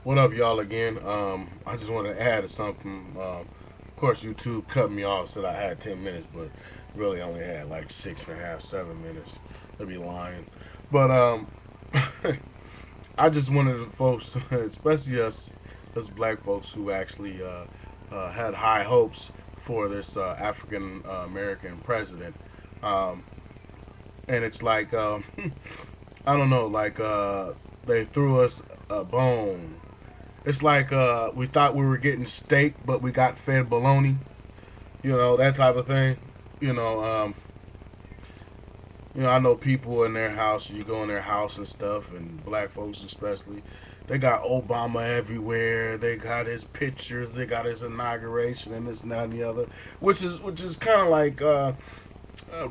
What up, y'all? Again, I just want to add something. Of course, YouTube cut me off, said I had 10 minutes, but really only had like 6.5, 7 minutes. They'd be lying. But I just wanted the folks, especially us black folks, who actually had high hopes for this African American president. Um, and it's like I don't know, like they threw us a bone. It's like we thought we were getting steak, but we got fed bologna. You know, that type of thing. You know, um, I know people in their house. You go in their house and stuff, and black folks especially. They got Obama everywhere. They got his pictures. They got his inauguration and this and that and the other, which is kind of like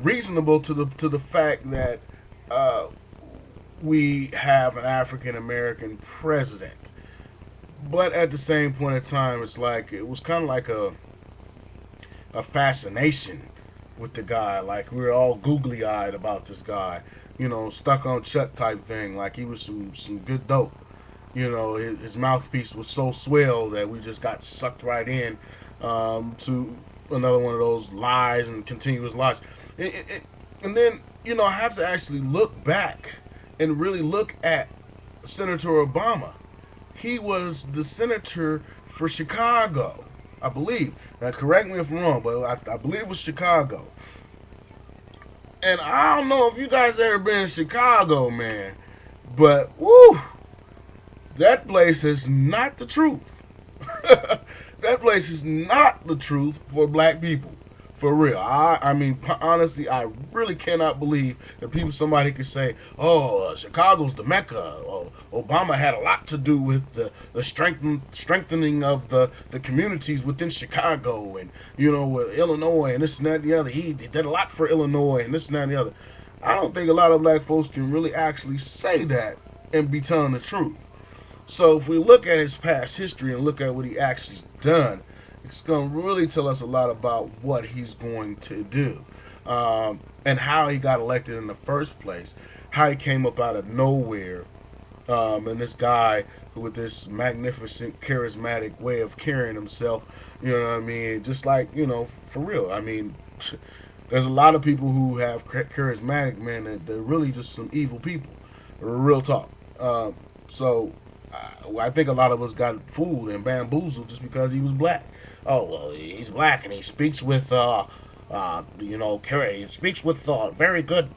reasonable to the fact that uh, we have an African American president. But at the same point in time, it's like it was kind of like a fascination with the guy. Like we were all googly eyed about this guy, stuck on Chuck type thing. Like he was some good dope. His mouthpiece was so swell that we just got sucked right in to another one of those lies and continuous lies. And then I have to actually look back and really look at Senator Obama. He was the senator for Chicago, I believe. Now, correct me if I'm wrong, but I believe it was Chicago. And I don't know if you guys ever been in Chicago, man, but woo, that place is not the truth. That place is not the truth for black people. For real. I mean, honestly, I really cannot believe that somebody could say, oh, Chicago's the Mecca. Oh, Obama had a lot to do with the strengthening of the communities within Chicago and, with Illinois and this and that and the other. He did a lot for Illinois and this and that and the other. I don't think a lot of black folks can really actually say that and be telling the truth. So if we look at his past history and look at what he actually done, it's going to really tell us a lot about what he's going to do and how he got elected in the first place, how he came up out of nowhere, and this guy with this magnificent, charismatic way of carrying himself, you know what I mean? Just like, for real. I mean, there's a lot of people who have charismatic men that they're really just some evil people. Real talk. So I think a lot of us got fooled and bamboozled just because he was black. Oh well, he's black and he speaks with he speaks with very good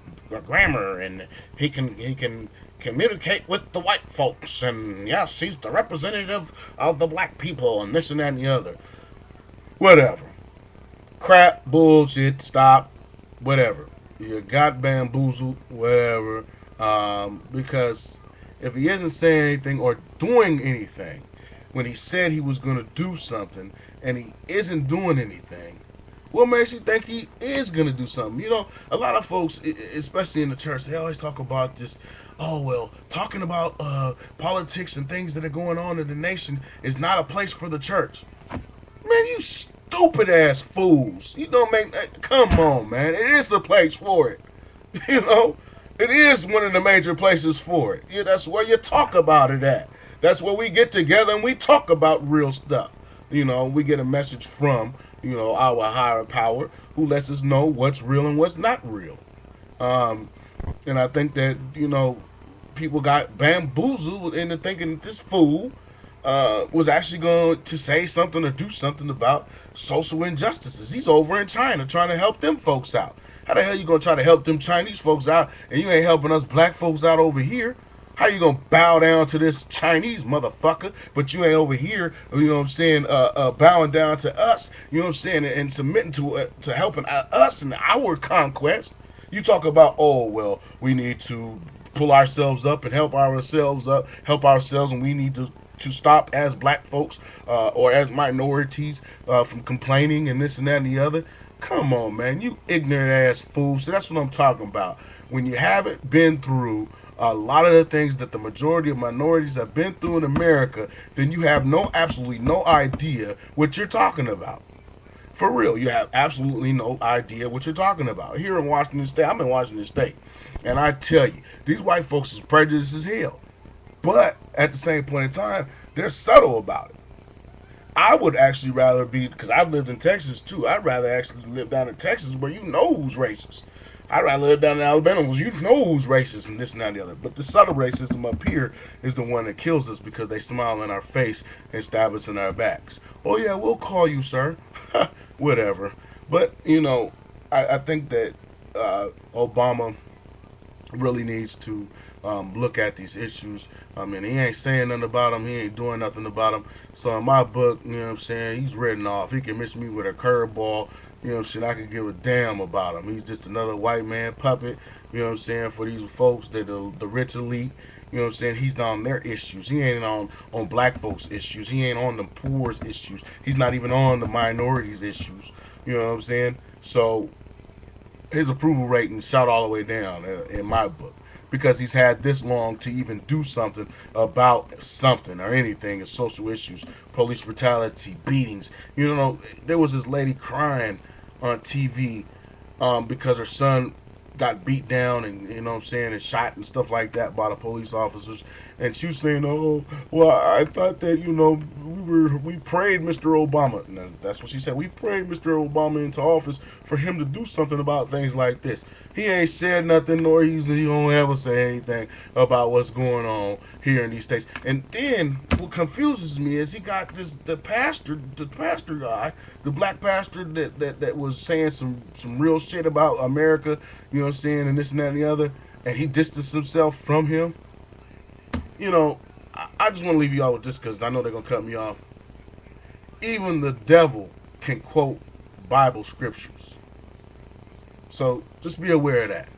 grammar, and he can communicate with the white folks, and yes, he's the representative of the black people, and this and that and the other. Whatever, crap, bullshit, stop, whatever. You got bamboozled, whatever. Because if he isn't saying anything or doing anything when he said he was going to do something and he isn't doing anything, what makes you think he is going to do something? A lot of folks, especially in the church, they always talk about this. Oh, well, talking about politics and things that are going on in the nation is not a place for the church. Man, you stupid ass fools. You don't make that. Come on, man. It is the place for it. You know? It is one of the major places for it. Yeah, that's where you talk about it at. That's where we get together and we talk about real stuff. We get a message from, our higher power who lets us know what's real and what's not real. Um, and I think that, people got bamboozled into thinking that this fool was actually going to say something or do something about social injustices. He's over in China trying to help them folks out. How the hell you gonna try to help them Chinese folks out and you ain't helping us black folks out over here? How you gonna bow down to this Chinese motherfucker, but you ain't over here, bowing down to us, and submitting to helping us in our conquest? You talk about, oh well, we need to pull ourselves up and help ourselves, and we need to stop as black folks or as minorities from complaining and this and that and the other. Come on, man, you ignorant ass fool. So that's what I'm talking about. When you haven't been through a lot of the things that the majority of minorities have been through in America, then you have absolutely no idea what you're talking about. For real, you have absolutely no idea what you're talking about. Here in Washington State, I'm in Washington State, and I tell you, these white folks is prejudiced as hell. But at the same point in time, they're subtle about it. I would actually rather be, because I've lived in Texas too. I'd rather actually live down in Texas where you know who's racist. I'd rather live down in Alabama where you know who's racist and this and that and the other. But the subtle racism up here is the one that kills us because they smile in our face and stab us in our backs. Oh yeah, we'll call you, sir. Whatever. But I think that Obama really needs to look at these issues. I mean, he ain't saying nothing about them. He ain't doing nothing about them. So in my book, you know what I'm saying, he's written off. He can miss me with a curveball. You know what I'm saying? I could give a damn about him. He's just another white man puppet. You know what I'm saying? For these folks that the rich elite. You know what I'm saying? He's on their issues. He ain't on black folks' issues. He ain't on the poor's issues. He's not even on the minorities' issues. You know what I'm saying? So his approval rating shot all the way down in my book because he's had this long to even do something about something or anything as social issues, police brutality, beatings. There was this lady crying on TV because her son got beat down and and shot and stuff like that by the police officers, and she was saying, oh well, I thought that we prayed Mr. Obama. And that's what she said. We prayed Mr. Obama into office for him to do something about things like this. He ain't said nothing, nor he don't ever say anything about what's going on here in these states. And then what confuses me is he got the pastor guy, the black pastor that was saying some real shit about America, and this and that and the other, and he distanced himself from him. I just want to leave you all with this because I know they're gonna cut me off. Even the devil can quote Bible scriptures. So just be aware of that.